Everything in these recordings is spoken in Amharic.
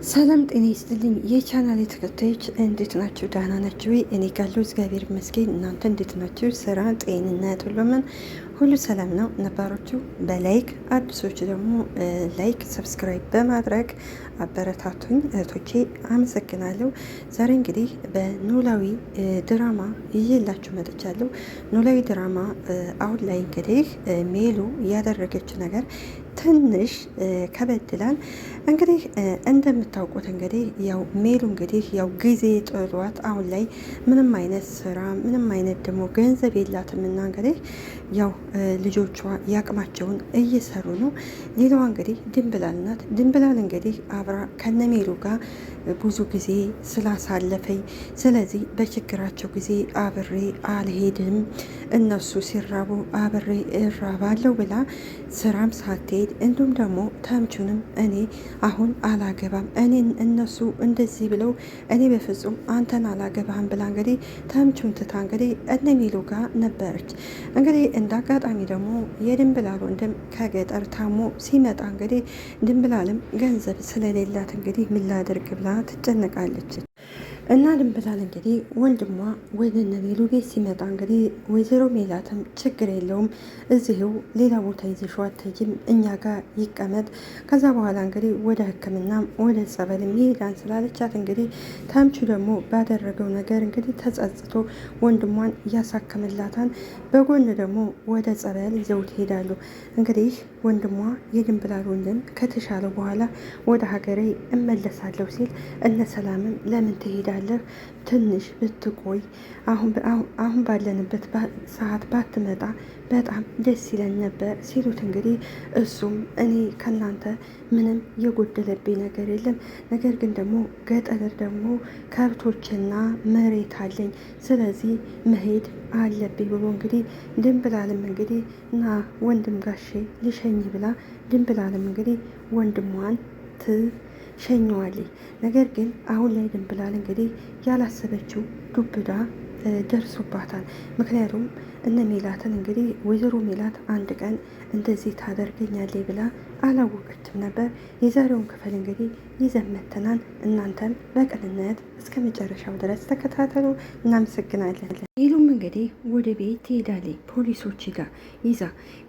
ሰላም ጤና ይስጥልኝ የቻናል ተከታዮች እንዴት ናችሁ? ደህና ናችሁ? እኔ ጋለሁ እግዚአብሔር ይመስገን። እናንተ እንዴት ናችሁ? ስራ፣ ጤንነት ሁሉ ሰላም ነው። ነባሮቹ በላይክ አዲሶቹ ደግሞ ላይክ ሰብስክራይብ በማድረግ አበረታቱኝ እህቶቼ፣ አመሰግናለሁ። ዛሬ እንግዲህ በኖላዊ ድራማ ይዤላችሁ መጥቻለሁ። ኖላዊ ድራማ አሁን ላይ እንግዲህ ሜሉ ያደረገችው ነገር ትንሽ ከበድላል። እንግዲህ እንደምታውቁት እንግዲህ ያው ሜሉ እንግዲህ ያው ጊዜ ጥሏት አሁን ላይ ምንም አይነት ስራ ምንም አይነት ደግሞ ገንዘብ የላትምና እንግዲህ ያው ልጆቿ ያቅማቸውን እየሰሩ ነው። ሌላዋ እንግዲህ ድንብላል ናት። ድንብላል እንግዲህ አብራ ከነሜሉ ጋር ብዙ ጊዜ ስላሳለፈኝ ስለዚህ በችግራቸው ጊዜ አብሬ አልሄድም፣ እነሱ ሲራቡ አብሬ እራባለሁ ብላ ስራም ሳትሄድ እንዲሁም ደግሞ ተምቹንም እኔ አሁን አላገባም እኔን እነሱ እንደዚህ ብለው እኔ በፍጹም አንተን አላገባህም ብላ እንግዲህ ተምቹን ትታ እንግዲህ እነሜሉ ጋር ነበረች። እንግዲህ እንደ አጋጣሚ ደግሞ የድንብላል ወንድም ከገጠር ታሞ ሲመጣ እንግዲህ ድንብላልም ገንዘብ ስለሌላት እንግዲህ ምን ላደርግ ብላ ትጨነቃለች። እና ድንብላል እንግዲህ ወንድሟ ወደ ሜሉ ቤት ሲመጣ እንግዲህ ወይዘሮ ሜላትም ችግር የለውም እዚህው ሌላ ቦታ ይዘሽው አትሄጂም እኛ ጋር ይቀመጥ፣ ከዛ በኋላ እንግዲህ ወደ ሕክምናም ወደ ጸበልም ይሄዳን ስላለቻት እንግዲህ ተምቹ ደግሞ ባደረገው ነገር እንግዲህ ተጸጽቶ ወንድሟን እያሳከምላታን፣ በጎን ደግሞ ወደ ጸበል ይዘው ትሄዳሉ። እንግዲህ ወንድሟ የድንብላል ወንድም ከተሻለው በኋላ ወደ ሀገሬ እመለሳለሁ ሲል እነ ሰላምን ለምን ትሄዳለህ? ትንሽ ብትቆይ አሁን ባለንበት ሰዓት ባትመጣ በጣም ደስ ይለን ነበር ሲሉት እንግዲህ እሱም እኔ ከናንተ ምንም የጎደለብኝ ነገር የለም፣ ነገር ግን ደግሞ ገጠር ደግሞ ከብቶችና መሬት አለኝ፣ ስለዚህ መሄድ አለብኝ ብሎ እንግዲህ ድንብላልም እንግዲህ ና ወንድም ጋሼ ልሸኝ ብላ ድንብላልም እንግዲህ ወንድሟን ሸኘዋለች። ነገር ግን አሁን ላይ ድንብላል እንግዲህ ያላሰበችው ዱብዳ ደርሶባታል። ምክንያቱም እነ ሜላትን እንግዲህ ወይዘሮ ሜላት አንድ ቀን እንደዚህ ታደርገኛለች ብላ አላወቀችም ነበር። የዛሬውን ክፍል እንግዲህ ይዘን መጥተናል። እናንተም በቅንነት እስከ መጨረሻው ድረስ ተከታተሉ። እናመሰግናለን። ሜሉም እንግዲህ ወደ ቤት ትሄዳለች ፖሊሶች ጋር ይዛ።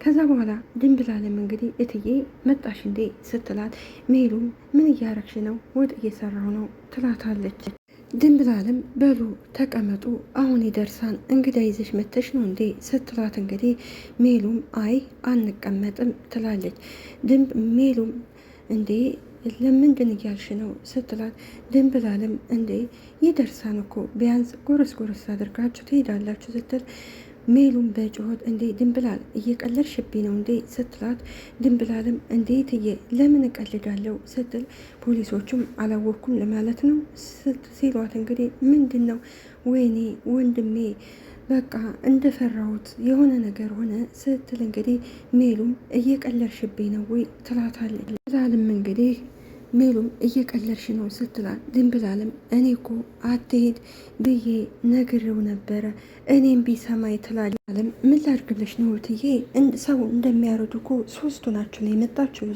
ከዛ በኋላ ድንብላልም እንግዲህ እትዬ መጣሽ እንዴ ስትላት ሜሉም ምን እያረግሽ ነው? ወጥ እየሰራው ነው ትላታለች። ድንብላልም በሉ ተቀመጡ አሁን ይደርሳን እንግዳ ይዘሽ መተሽ ነው እንዴ ስትላት እንግዲህ ሜሉም አይ አንቀመጥም ትላለች። ሜሉም እንዴ ለምንድን እያልሽ ነው ስትላት ድንብላልም እንዴ ይደርሳን እኮ ቢያንስ ጎረስ ጎረስ አድርጋችሁ ትሄዳላችሁ ስትል ሜሉም በጩኸት እንዴ ድንብላል እየቀለድሽብኝ ነው እንዴ ስትላት ድንብላልም እንዴ ትዬ ለምን እቀልዳለሁ ስትል ፖሊሶቹም አላወቅኩም ለማለት ነው ሲሏት እንግዲህ ምንድን ነው ወይኔ ወንድሜ በቃ እንደፈራሁት የሆነ ነገር ሆነ ስትል እንግዲህ ሜሉም እየቀለድሽብኝ ነው ወይ ትላታለች። ድንብላልም እንግዲህ ሜሉም እየቀለድሽ ነው ስትላት ድንብላልም እኔ እኮ አትሄድ ብዬ ነግሬው ነበረ እኔም ቢሰማኝ ትላለች። ምን ላድርግልሽ ነው እትዬ ሰው እንደሚያረዱ እኮ ሶስቱ ናቸው ነው የመጣችው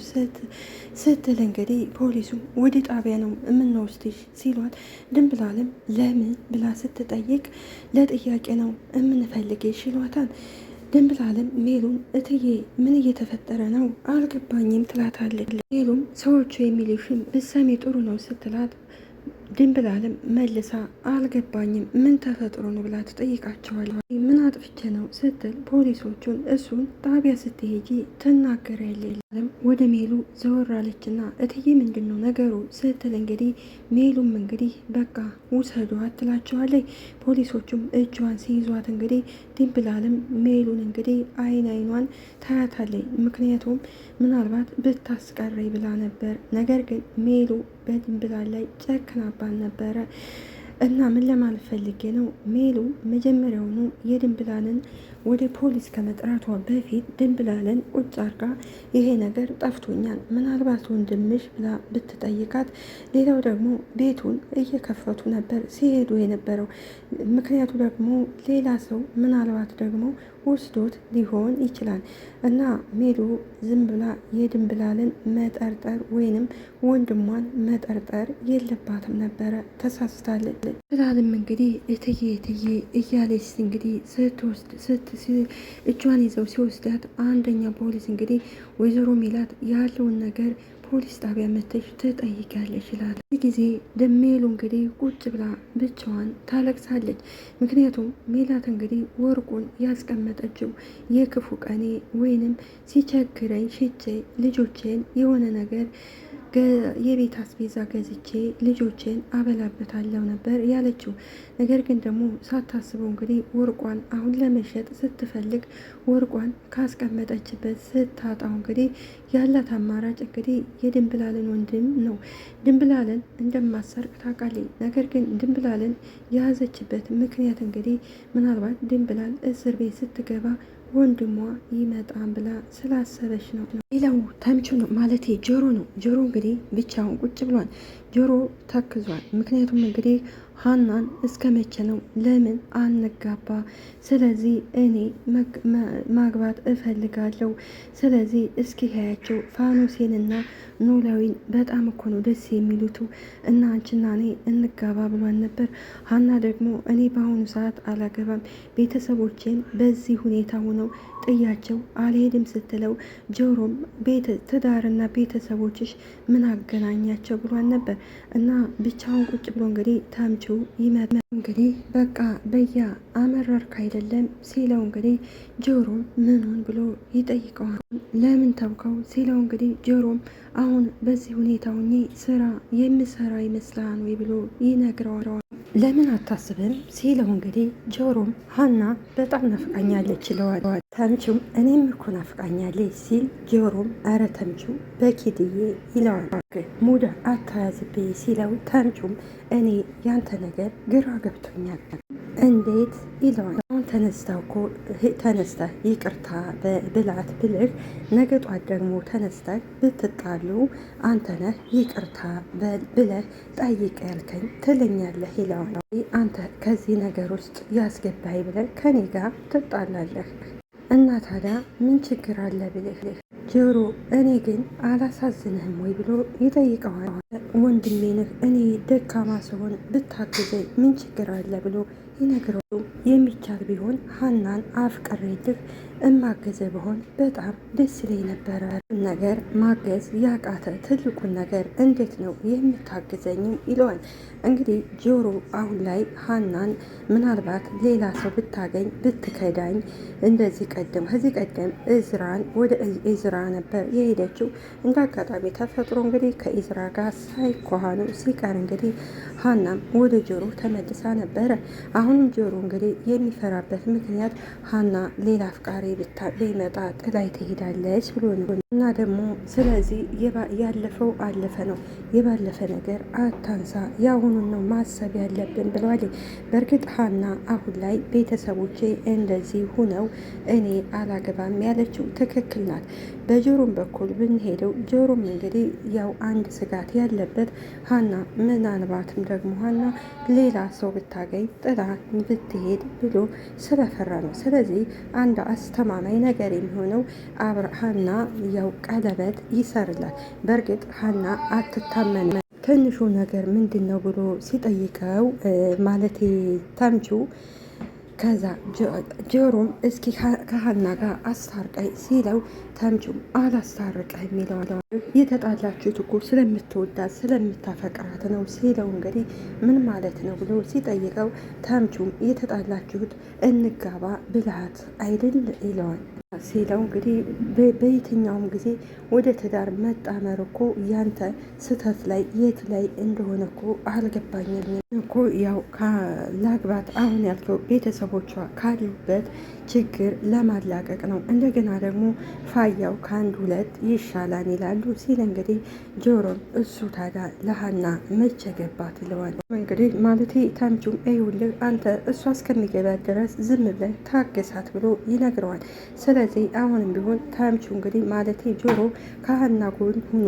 ስትል እንግዲህ ፖሊሱም ወደ ጣቢያ ነው የምንወስድሽ ሲሏት ድንብላልም ለምን ብላ ስትጠይቅ ለጥያቄ ነው የምንፈልግሽ ይሏታል። ድንብላልም ሜሉም እትዬ ምን እየተፈጠረ ነው አልገባኝም ትላታለች። ሜሉም ሰዎቹ የሚሉሽን ብትሰሚ ጥሩ ነው ስትላት ድንብላልም መልሳ አልገባኝም ምን ተፈጥሮ ነው ብላ ትጠይቃቸዋለች። ምን አጥፍቼ ነው ስትል ፖሊሶቹን እሱን ጣቢያ ስትሄጂ ትናገሪያለሽ። ወደ ሜሉ ዘወራለችና እትዬ ምንድን ነው ነገሩ ስትል እንግዲህ ሜሉም እንግዲህ በቃ ውሰዷት ትላቸዋለች። ፖሊሶቹም እጇን ሲይዟት እንግዲህ ድንብላልም ሜሉን እንግዲህ አይኗን ታያታለች። ምክንያቱም ምናልባት ብታስቀረኝ ብላ ነበር፣ ነገር ግን ሜሉ በድንብላል ላይ ጨክናባን ነበረ። እና ምን ለማለት ፈልጌ ነው ሜሉ መጀመሪያውኑ የድንብላልን ወደ ፖሊስ ከመጥራቷ በፊት ድንብላልን ቁጭ አርጋ ይሄ ነገር ጠፍቶኛል ምናልባት ወንድምሽ ብላ ብትጠይቃት፣ ሌላው ደግሞ ቤቱን እየከፈቱ ነበር ሲሄዱ የነበረው። ምክንያቱ ደግሞ ሌላ ሰው ምናልባት ደግሞ ወስዶት ሊሆን ይችላል እና ሜሉ ዝም ብላ የድንብላልን መጠርጠር ወይንም ወንድሟን መጠርጠር የለባትም ነበረ፣ ተሳስታለች። ድንብላልም እንግዲህ እትዬ እያለች እንግዲህ እጇን ይዘው ሲወስዳት አንደኛ ፖሊስ እንግዲህ ወይዘሮ ሜላት ያለውን ነገር ፖሊስ ጣቢያ መተሽ ትጠይቂያለሽ ይላል። ይህ ጊዜ ደሜሉ እንግዲህ ቁጭ ብላ ብቻዋን ታለቅሳለች። ምክንያቱም ሜላት እንግዲህ ወርቁን ያስቀመጠችው የክፉ ቀኔ ወይንም ሲቸግረኝ ሽጬ ልጆቼን የሆነ ነገር የቤት አስቤዛ ገዝቼ ልጆቼን አበላበታለሁ ነበር ያለችው። ነገር ግን ደግሞ ሳታስበው እንግዲህ ወርቋን አሁን ለመሸጥ ስትፈልግ ወርቋን ካስቀመጠችበት ስታጣው እንግዲህ ያላት አማራጭ እንግዲህ የድንብላልን ወንድም ነው። ድንብላልን እንደማሰርቅ ታውቃለች። ነገር ግን ድንብላልን የያዘችበት ምክንያት እንግዲህ ምናልባት ድንብላል እስር ቤት ስትገባ ወንድሟ ይመጣን ብላ ስላሰበች ነው። ሌላው ተምቹ ነው ማለት ጆሮ ነው። ጆሮ እንግዲህ ብቻውን ቁጭ ብሏል። ጆሮ ተክዟል። ምክንያቱም እንግዲህ ሀናን እስከ መቼ ነው ለምን አንጋባ? ስለዚህ እኔ ማግባት እፈልጋለሁ። ስለዚህ እስኪ ሀያቸው ፋኖሴንና ኖላዊን በጣም እኮ ነው ደስ የሚሉቱ እና አንቺና እኔ እንጋባ ብሏን ነበር። ሀና ደግሞ እኔ በአሁኑ ሰዓት አላገባም፣ ቤተሰቦቼን በዚህ ሁኔታ ሆነው ጥያቸው አልሄድም ስትለው ጆሮም ትዳርና ቤተሰቦችሽ ምን አገናኛቸው ብሏን ነበር እና ብቻውን ቁጭ ብሎ እንግዲህ ተምቹ ይመጣ እንግዲህ በቃ በያ አመረርክ አይደለም ሲለው እንግዲህ ጆሮም ምኑን ብሎ ይጠይቀዋል። ለምን ተውከው ሲለው እንግዲህ ጆሮም አሁን በዚህ ሁኔታ ሆኜ ስራ የምሰራ ይመስላል ወይ ብሎ ይነግረዋል። ለምን አታስብም ሲለው እንግዲህ ጆሮም ሀና በጣም ናፍቃኛለች ይለዋል። ተምቹም እኔም እኮ ናፍቃኛለች ሲል ጆሮም አረ ተምቹ በኪድዬ ይለዋል። ሙድ አታያዝብኝ ሲለው ተምቹም እኔ ያንተ ነገር ግራ ገብቶኛል እንዴት ይለዋል። አሁን ተነስታ ይቅርታ ብላት ብልህ ነገ ጧት ደግሞ ተነስተ ብትጣሉ አንተ ነህ ይቅርታ ብለህ ጠይቅ ያልከኝ ትለኛለህ ይለዋል። አንተ ከዚህ ነገር ውስጥ ያስገባኝ ብለህ ከኔ ጋር ትጣላለህ እና ታዲያ ምን ችግር አለ ብልህ ጆሮ እኔ ግን አላሳዝንህም ወይ ብሎ ይጠይቀዋል። ወንድሜ ነህ፣ እኔ ደካማ ስሆን ብታግዘኝ ምን ችግር አለ ብሎ ይነግረው። የሚቻል ቢሆን ሀናን አፍቅሬልህ እማገዘ በሆን በጣም ደስ ይለኝ ነበረ። ነገር ማገዝ ያቃተ ትልቁን ነገር እንዴት ነው የምታግዘኝም ይለዋል። እንግዲህ ጆሮ አሁን ላይ ሀናን ምናልባት ሌላ ሰው ብታገኝ ብትከዳኝ እንደዚህ ከዚህ ቀደም እዝራን ወደ እዝራ ነበር የሄደችው። እንደ አጋጣሚ ተፈጥሮ እንግዲህ ከእዝራ ጋር ሳይኳሃኑ ሲቀር እንግዲህ ሀናም ወደ ጆሮ ተመልሳ ነበረ። አሁንም ጆሮ እንግዲህ የሚፈራበት ምክንያት ሀና ሌላ አፍቃሪ ቢመጣ ጥላይ ትሄዳለች ብሎ ነው እና ደግሞ ስለዚህ ያለፈው አለፈ ነው፣ የባለፈ ነገር አታንሳ፣ የአሁኑን ነው ማሰብ ያለብን ብለዋል። በእርግጥ ሀና አሁን ላይ ቤተሰቦቼ እንደዚህ ሁነው እኔ አላገባም ያለችው ትክክል ናት። በጆሮም በኩል ብንሄደው ጆሮም እንግዲህ ያው አንድ ስጋት ያለበት ሀና ምናልባትም ደግሞ ሀና ሌላ ሰው ብታገኝ ጥላ ብትሄድ ብሎ ስለፈራ ነው። ስለዚህ አንድ አስተማማኝ ነገር የሚሆነው ሀና ያው ቀለበት ይሰርላል። በእርግጥ ሀና አትታመን። ትንሹ ነገር ምንድን ነው ብሎ ሲጠይቀው ማለት ተምቹ ከዛ ጆሮም እስኪ ከሀና ጋር አስታርቀኝ ሲለው ተምቹም አላስታርቀህም ይለዋል። የተጣላችሁት እኮ ስለምትወዳት ስለምታፈቅራት ነው ሲለው እንግዲህ ምን ማለት ነው ብሎ ሲጠይቀው ተምቹም የተጣላችሁት እንጋባ ብልሃት አይደል ይለዋል። ሲለው እንግዲህ በየትኛውም ጊዜ ወደ ትዳር መጣመር እኮ ያንተ ስህተት ላይ የት ላይ እንደሆነ እኮ አልገባኝም እኮ ያው ላግባት አሁን ያልከው ቤተሰቦቿ ካሉበት ችግር ለማላቀቅ ነው። እንደገና ደግሞ ፋያው ከአንድ ሁለት ይሻላል ይላሉ ሲል እንግዲህ ጆሮም እሱ ታዲያ ለሀና መቼ ገባት ይለዋል። እንግዲህ ማለት ተምቹም ይኸውልህ አንተ እሷ እስከሚገባት ድረስ ዝም ብለህ ታገሳት ብሎ ይነግረዋል። ስለዚህ አሁንም ቢሆን ተምቹ እንግዲህ ማለት ጆሮ ከሀና ጎን ሆኖ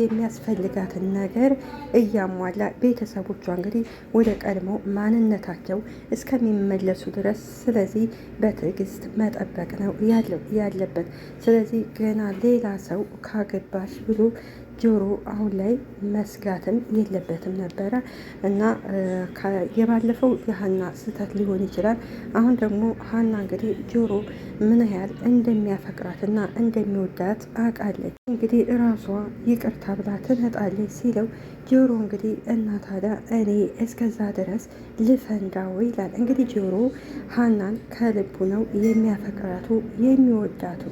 የሚያስፈልጋትን ነገር እያሟላ ቤተሰቦቿ እንግዲህ ወደ ቀድሞ ማንነታቸው እስከሚመለሱ እስኪመለሱ ድረስ ስለዚህ በትዕግስት መጠበቅ ነው ያለበት። ስለዚህ ገና ሌላ ሰው ካገባሽ ብሎ ጆሮ አሁን ላይ መስጋትም የለበትም ነበረ እና የባለፈው የሀና ስህተት ሊሆን ይችላል። አሁን ደግሞ ሀና እንግዲህ ጆሮ ምን ያህል እንደሚያፈቅራትና እንደሚወዳት አውቃለች። እንግዲህ እራሷ ይቅርታ ብላ ትመጣለች ሲለው ጆሮ እንግዲህ እና ታዲያ እኔ እስከዛ ድረስ ልፈንዳው ይላል። እንግዲህ ጆሮ ሀናን ከልቡ ነው የሚያፈቅራቱ የሚወዳቱ።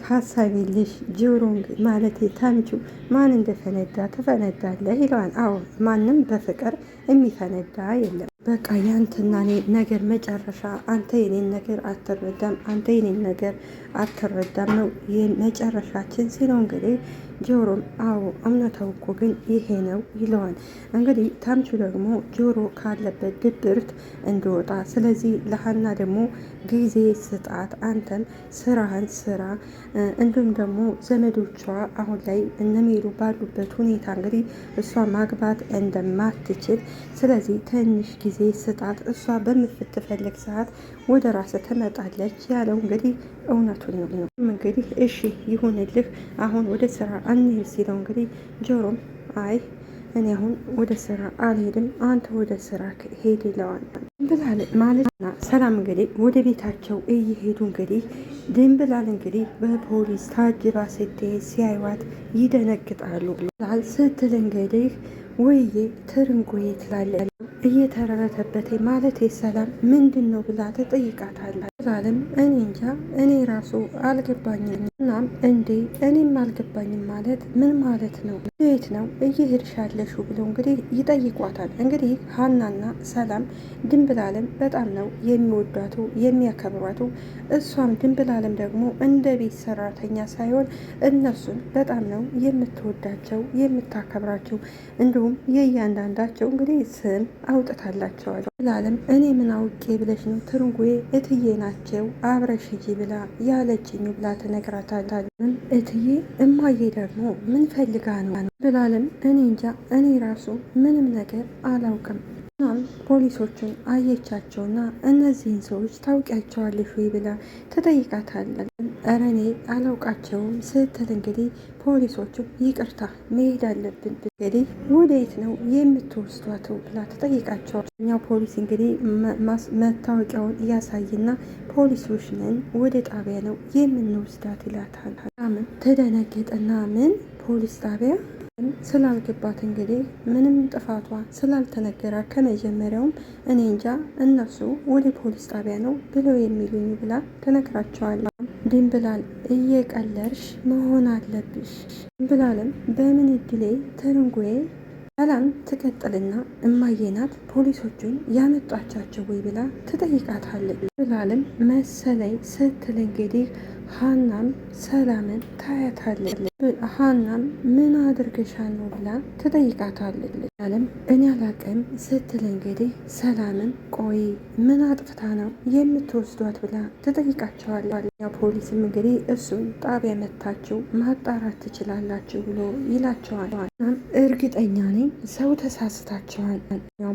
ሀሳብ የለሽ ጆሮ ማለት ተምቹ ማን እንደፈነዳ ትፈነዳለህ ይለዋል። አዎ ማንም በፍቅር የሚፈነዳ የለም። በቃ ያንተና እኔ ነገር መጨረሻ አንተ የኔን ነገር አትረዳም፣ አንተ የኔን ነገር አትረዳም ነው የመጨረሻችን ሲለው እንግዲህ ጆሮም አዎ እውነታው እኮ ግን ይሄ ነው ይለዋል። እንግዲህ ተምቹ ደግሞ ጆሮ ካለበት ድብርት እንዲወጣ ስለዚህ ለሀና ደግሞ ጊዜ ስጣት፣ አንተም ስራህን ስራ፣ እንዲሁም ደግሞ ዘመዶቿ አሁን ላይ እነሜሉ ባሉበት ሁኔታ እንግዲህ እሷ ማግባት እንደማትችል ስለዚህ ትንሽ ጊዜ ስጣት፣ እሷ በምትፈልግ ሰዓት ወደ ራስ ትመጣለች ያለው እንግዲህ እውነቱን ነው። እንግዲህ እሺ ይሁንልህ አሁን ወደ ስራ አንሄድ ሲለው እንግዲህ ጆሮም አይ እኔ አሁን ወደ ስራ አልሄድም፣ አንተ ወደ ስራ ሄድ ይለዋል። ድንብላል ማለትና ሰላም እንግዲህ ወደ ቤታቸው እየሄዱ እንግዲህ ድንብላል እንግዲህ በፖሊስ ታጅባ ስትሄድ ሲያዩዋት ይደነግጣሉ። ስትል እንግዲህ ወይዬ ትርንጎዬ ትላለች እየተረበተበት ማለት ሰላም ምንድን ነው ብላ ትጠይቃታለች። ዛለም እኔ እንጃ እኔ ራሱ አልገባኝም። እናም እንዴ እኔም አልገባኝም ማለት ምን ማለት ነው? የት ነው እየሄድሻለሹ ብለው እንግዲህ ይጠይቋታል። እንግዲህ ሀናና ሰላም ድንብላለም በጣም ነው የሚወዷቱ የሚያከብሯቱ። እሷም ድንብላለም ደግሞ እንደ ቤት ሰራተኛ ሳይሆን እነሱን በጣም ነው የምትወዳቸው የምታከብራቸው። እንዲሁም የእያንዳንዳቸው እንግዲህ ስም አውጥታላቸዋል። ድንብላለም እኔ ምን አውቄ ብለሽ ነው ትርንጎዬ እትዬ ናቸው አብረሽ ሂጂ ብላ ያለችኝ ብላ ትነግራታለች። እትዬ እማዬ ደግሞ ምን ፈልጋ ነው ብላለም እኔ እንጃ እኔ ራሱ ምንም ነገር አላውቅም። እናም ፖሊሶቹን አየቻቸውና እነዚህን ሰዎች ታውቂያቸዋለሽ ወይ ብላ ትጠይቃታለች። ኧረ እኔ አላውቃቸውም ስትል እንግዲህ ፖሊሶቹ ይቅርታ መሄድ አለብን እንግዲህ ወዴት ነው የምትወስዷቸው ብላ ትጠይቃቸዋል። እኛው ፖሊስ እንግዲህ መታወቂያውን እያሳይና ፖሊሶች ነን ወደ ጣቢያ ነው የምንወስዳት ይላታል። ምን ትደነግጥና ምን ፖሊስ ጣቢያ ስላልገባት እንግዲህ ምንም ጥፋቷ ስላልተነገራ ከመጀመሪያውም እኔ እንጃ እነሱ ወደ ፖሊስ ጣቢያ ነው ብለው የሚሉኝ ብላ ትነግራቸዋለች። ድንብላል እየቀለርሽ መሆን አለብሽ። ድንብላልም በምን እድሌ ትርንጎዬ ሰላም ትቀጥልና እማዬ ናት ፖሊሶቹን ያመጧቻቸው ወይ ብላ ትጠይቃታለች። ድንብላልም መሰለኝ ስትል እንግዲህ ሀናም ሰላምን ታያታለች። ሀናም ምን አድርገሻል ነው ብላ ትጠይቃታለች። አለም እኔ አላቅም ስትል እንግዲህ ሰላምን ቆይ ምን አጥፍታ ነው የምትወስዷት ብላ ትጠይቃቸዋለች። ፖሊስም እንግዲህ እሱን ጣቢያ መታችሁ ማጣራት ትችላላችሁ ብሎ ይላቸዋል። እርግጠኛ ነኝ ሰው ተሳስታቸዋል።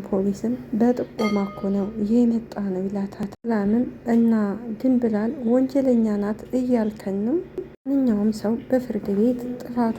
ፖሊስም በጥቆማ እኮ ነው የመጣ ነው ይላታል። ሰላምም እና ድንብላል ወንጀለኛ ናት እያልከን ነው? ማንኛውም ሰው በፍርድ ቤት ጥፋቱ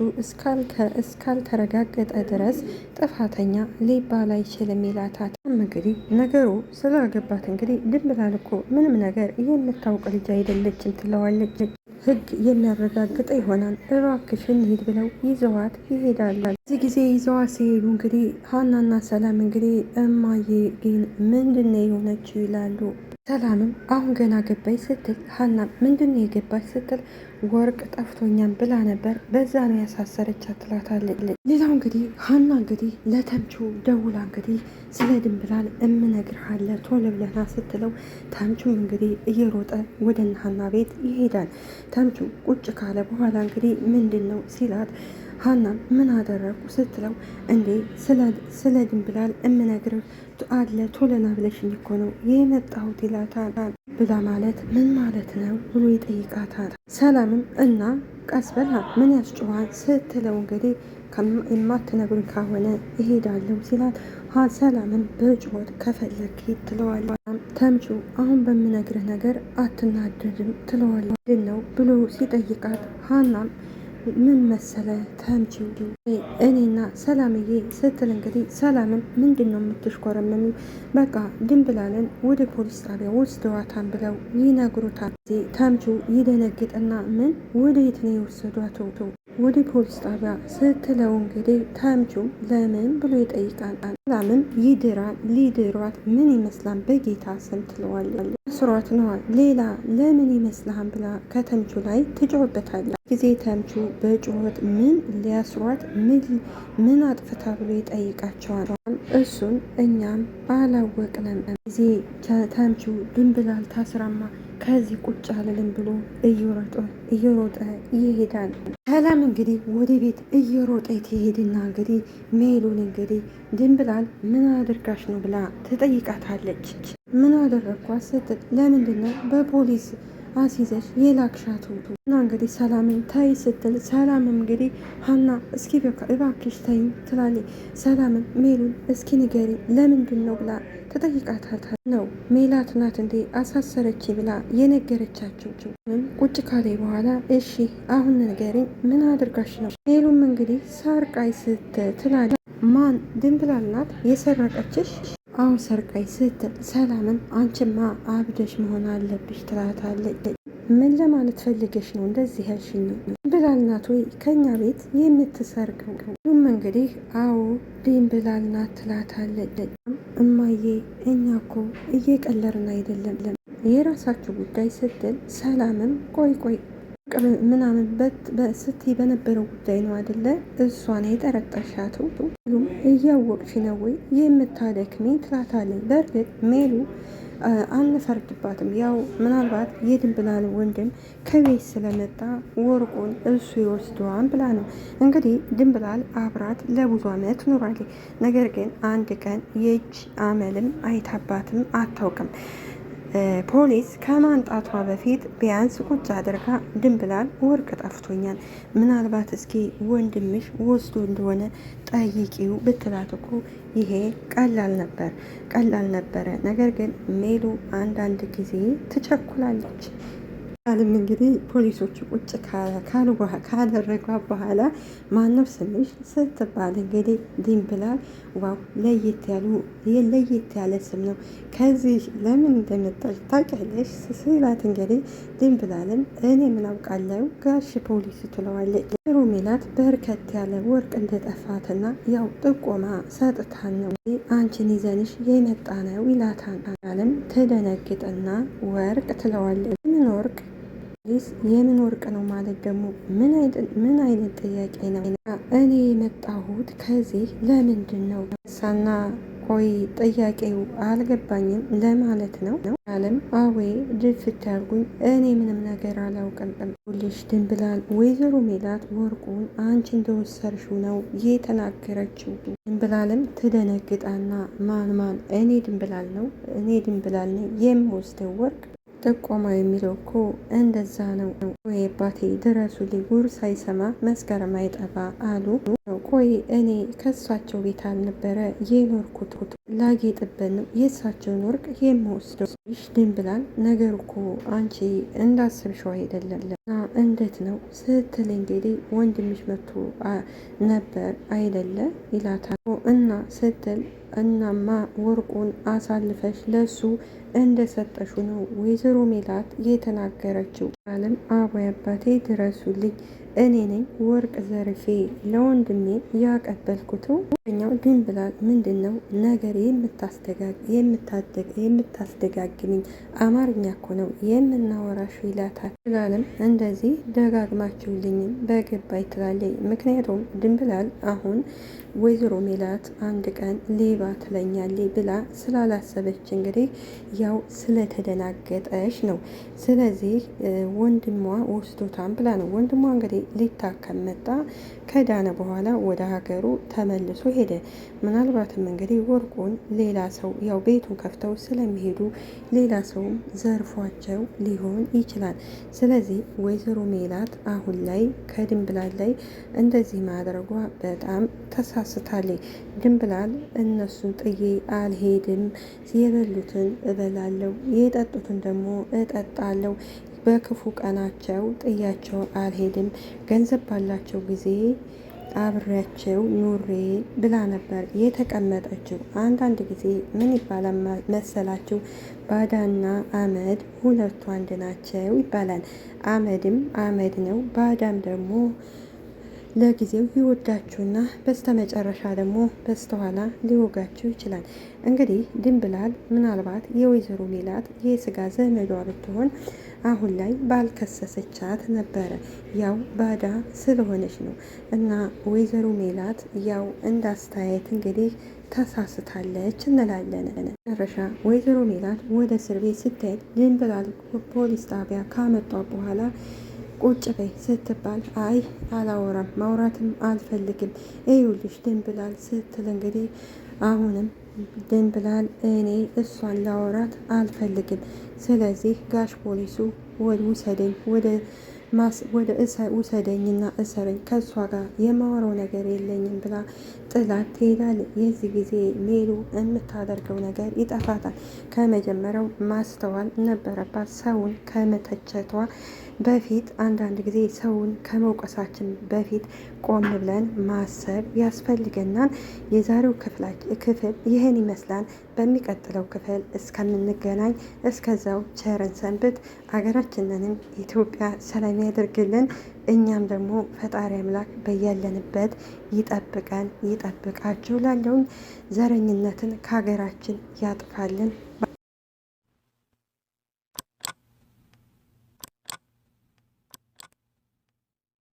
እስካልተረጋገጠ ድረስ ጥፋተኛ ሊባል አይችልም ይላታል። እንግዲህ ነገሩ ስላገባት እንግዲህ ድንብላል እኮ ምንም ነገር የምታውቅ ልጅ አይደለችም ትለዋለች። ሕግ የሚያረጋግጠ ይሆናል እባክሽን ሂድ ብለው ይዘዋት ይሄዳሉ። እዚህ ጊዜ ይዘዋት ሲሄዱ እንግዲህ ሀናና ሰላም እንግዲህ እማዬ ግን ምንድነው የሆነችው ይላሉ። ሰላምም አሁን ገና ገባኝ ስትል ሀናም ምንድነው የገባች ስትል ወርቅ ጠፍቶኛም ብላ ነበር በዛ ነው ያሳሰረቻት ትላታለች። ሌላው እንግዲህ ሀና እንግዲህ ለተምቹ ደውላ እንግዲህ ስለ ድንብላል እምነግርሃለ ቶሎ ብለና ስትለው ተምቹም እንግዲህ እየሮጠ ወደ ሀና ቤት ይሄዳል። ተምቹ ቁጭ ካለ በኋላ እንግዲህ ምንድን ነው ሲላት ሀናም ምን አደረጉ ስትለው እንዴ ስለ ድንብላል እምነግርህ አለ ቶለና ብለሽኝ እኮ ነው የመጣሁት ይላታል። ብላ ማለት ምን ማለት ነው ብሎ ይጠይቃታል። ሰላምም እና ቀስ በላ ምን ያስጨዋል ስትለው እንግዲህ የማትነግሩኝ ከሆነ እሄዳለሁ ሲላት ሰላምን በጩኸት ከፈለግ ትለዋል። ተምቹ አሁን በምነግርህ ነገር አትናደድም ትለዋል። ምንድን ነው ብሎ ሲጠይቃት ሀናም ምን መሰለ ተምቹ እኔና ሰላምዬ ስትል እንግዲህ ሰላምን ምንድን ነው የምትሽኮረመሚ? በቃ ድንብላልን ወደ ፖሊስ ጣቢያ ወስደዋታን ብለው ይነግሩታል። ተምቹ ይደነግጥና ምን ወደ የት ነው የወሰዷት ወደ ፖሊስ ጣቢያ ስትለው እንግዲህ ተምቹም ለምን ብሎ ይጠይቃል። ሰላምም ሊድሯት ምን ይመስላል በጌታ ስም ትለዋለች። ስሯት ነዋል ሌላ ለምን ይመስልሃል ብላ ከተምቹ ላይ ትጮህበታለች። ጊዜ ተምቹ በጩኸት ምን ሊያስሯት ምን አጥፍታ ብሎ ይጠይቃቸዋል። እሱን እኛም አላወቅንም። ጊዜ ተምቹ ድንብላል ታስራማ ከዚህ ቁጭ አልልም ብሎ እየሮጠ ይሄዳል። ሰላም እንግዲህ ወደ ቤት እየሮጠ ትሄድና እንግዲህ ሜሉን እንግዲህ ድንብላል ምን አድርጋሽ ነው ብላ ትጠይቃታለች። ምን አደረግኳት ስትል ለምንድን ነው በፖሊስ አሲዘሽ የላክሻቱ እና እንግዲህ ሰላምን ታይ ስትል ሰላምም እንግዲህ ሀና እስኪ እባክሽ ታይ ትላለች። ሰላምን ሜሉን እስኪ ንገሪ ለምንድን ነው ብላ ተጠይቃታል። ነው ሜላት ናት እንዴ አሳሰረች ብላ የነገረቻቸው። ቁጭ ካለ በኋላ እሺ አሁን ንገሪ ምን አድርጋሽ ነው? ሜሉም እንግዲህ ሰርቃይ ስትላለች። ማን ድንብላል ናት የሰረቀችሽ? አሁን ሰርቃይ ስትል ሰላምን አንቺማ አብደሽ መሆን አለብሽ ትላታለች። ምን ለማለት ፈልገሽ ነው እንደዚህ ያልሽኝ? ድንብላል ናት ወይ ከኛ ቤት የምትሰርቀው? ሁሉም እንግዲህ አዎ ድንብላል ናት ትላታለች። እማዬ እኛ እኮ እየቀለርን አይደለም የራሳችሁ ጉዳይ ስትል ሰላምም ቆይ ምናምን ስትይ በነበረው ጉዳይ ነው አይደለ እሷን የጠረጠርሻት ሁሉም እያወቅሽ ነው ወይ የምታደክሚ ትላታለች። በእርግጥ ሜሉ አንፈርድባትም። ያው ምናልባት የድንብላል ወንድም ከቤት ስለመጣ ወርቁን እሱ ይወስደዋል ብላ ነው እንግዲህ ድንብላል አብራት ለብዙ ዓመት ኑራለች። ነገር ግን አንድ ቀን የእጅ አመልም አይታባትም አታውቅም። ፖሊስ ከማንጣቷ በፊት ቢያንስ ቁጭ አድርጋ ድንብላል ወርቅ ጠፍቶኛል፣ ምናልባት እስኪ ወንድምሽ ወስዶ እንደሆነ ጠይቂው ብትላት እኮ ይሄ ቀላል ነበረ። ነገር ግን ሜሉ አንዳንድ ጊዜ ትቸኩላለች። አለም እንግዲህ ፖሊሶቹ ቁጭ ካደረጓ በኋላ ማነው ስምሽ ስትባል እንግዲህ ድንብላል ዋው ለየት ያለ ስም ነው፣ ከዚህ ለምን እንደመጣች ታውቂያለሽ ስላት እንግዲህ ድንብላልን እኔ ምን አውቃለሁ ጋሽ ፖሊስ ትለዋለች። ሜላት በርከት ያለ ወርቅ እንደጠፋትና ያው ጥቆማ ሰጥታን ነው አንቺን ይዘንሽ የመጣ ነው ይላታል። አለም ትደነግጥና ወርቅ ትለዋለች። ምን ወርቅ የምን ወርቅ ነው ማለት ደግሞ ምን አይነት ጥያቄ ነው? እኔ የመጣሁት ከዚህ ለምንድን ነው ሳና ቆይ ጥያቄው አልገባኝም ለማለት ነው። አለም አዌ ድፍት ያልጉኝ እኔ ምንም ነገር አላውቅም። ልሽ ድንብላል ወይዘሮ ሜላት ወርቁን አንቺ እንደወሰርሽው ነው የተናገረችው። ድንብላልም ትደነግጣና ማን እኔ ድንብላል ነኝ የምወስደው ወርቅ ጥቆማ የሚለው እኮ እንደዛ ነው። ወይ አባቴ ድረሱልኝ፣ ጉር ሳይሰማ መስከረም አይጠባ አሉ። ቆይ እኔ ከእሳቸው ቤት አልነበረ የኖርኩት ላጌጥበት ነው የእሳቸውን ወርቅ የምወስደው። ድንብላል ነገር እኮ አንቺ እንዳስብሽው አይደለም እንዴት ነው ስትል እንግዲህ ወንድምሽ መጥቶ ነበር አይደለ ይላታል። እና ስትል እናማ ወርቁን አሳልፈሽ ለሱ እንደሰጠሹ ነው ወይዘሮ ሜላት የተናገረችው። አለም አቦይ አባቴ ድረሱልኝ፣ እኔ ነኝ ወርቅ ዘርፌ ለወንድሜ ያቀበልኩት ኛው ድንብላል ምንድን ነው ነገር የምታስደጋግሚኝ? አማርኛ እኮ ነው የምናወራሽ ይላታል። ድንብላልም እንደዚህ ደጋግማችሁልኝም በገባይ ትላለች። ምክንያቱም ድንብላል አሁን ወይዘሮ ሜላት አንድ ቀን ሌባ ትለኛለች ብላ ስላላሰበች እንግዲህ ያው ስለተደናገጠች ነው። ስለዚህ ወንድሟ ወስዶታን ብላ ነው። ወንድሟ እንግዲህ ሊታከም መጣ። ከዳነ በኋላ ወደ ሀገሩ ተመልሶ ሄደ። ምናልባትም እንግዲህ ወርቁን ሌላ ሰው ያው ቤቱን ከፍተው ስለሚሄዱ ሌላ ሰውም ዘርፏቸው ሊሆን ይችላል። ስለዚህ ወይዘሮ ሜላት አሁን ላይ ከድንብላል ላይ እንደዚህ ማድረጓ በጣም ተሳስታለች። ድንብላል እነሱን ጥዬ አልሄድም፣ የበሉትን እበላለሁ፣ የጠጡትን ደግሞ እጠጣለሁ፣ በክፉ ቀናቸው ጥያቸው አልሄድም፣ ገንዘብ ባላቸው ጊዜ አብሬያቸው ኑሬ ብላ ነበር የተቀመጠችው። አንዳንድ ጊዜ ምን ይባላል መሰላችሁ? ባዳና አመድ ሁለቱ አንድ ናቸው ይባላል። አመድም አመድ ነው፣ ባዳም ደግሞ ለጊዜው ይወዳችሁና በስተመጨረሻ ደግሞ በስተኋላ ሊወጋችሁ ይችላል። እንግዲህ ድንብላል ምናልባት የወይዘሮ ሜላት የስጋ ዘመዷ ብትሆን አሁን ላይ ባልከሰሰቻት ነበረ። ያው ባዳ ስለሆነች ነው። እና ወይዘሮ ሜላት ያው እንዳስተያየት እንግዲህ ተሳስታለች እንላለን። መጨረሻ ወይዘሮ ሜላት ወደ እስር ቤት ስትሄድ ድንብላል ፖሊስ ጣቢያ ካመጧ በኋላ ቁጭ በይ ስትባል አይ አላወራም፣ ማውራትም አልፈልግም ይኸውልሽ ድንብላል ስትል እንግዲህ አሁንም ድንብላል እኔ እሷን ላወራት አልፈልግም፣ ስለዚህ ጋሽ ፖሊሱ ወደ ውሰደኝና እሰረኝ፣ ከእሷ ጋር የማወራው ነገር የለኝም ብላ ጥላት ትሄዳለች። የዚህ ጊዜ ሜሉ የምታደርገው ነገር ይጠፋታል። ከመጀመሪያው ማስተዋል ነበረባት። ሰውን ከመተቸቷ በፊት አንዳንድ ጊዜ ሰውን ከመውቀሳችን በፊት ቆም ብለን ማሰብ ያስፈልገናል። የዛሬው ክፍል ይህን ይመስላል። በሚቀጥለው ክፍል እስከምንገናኝ እስከዛው ቸርን ሰንብት። ሀገራችንንም ኢትዮጵያ ሰላም ያደርግልን። እኛም ደግሞ ፈጣሪ አምላክ በያለንበት ይጠብቀን ይጠብቃችሁ። ላለውን ዘረኝነትን ከሀገራችን ያጥፋልን።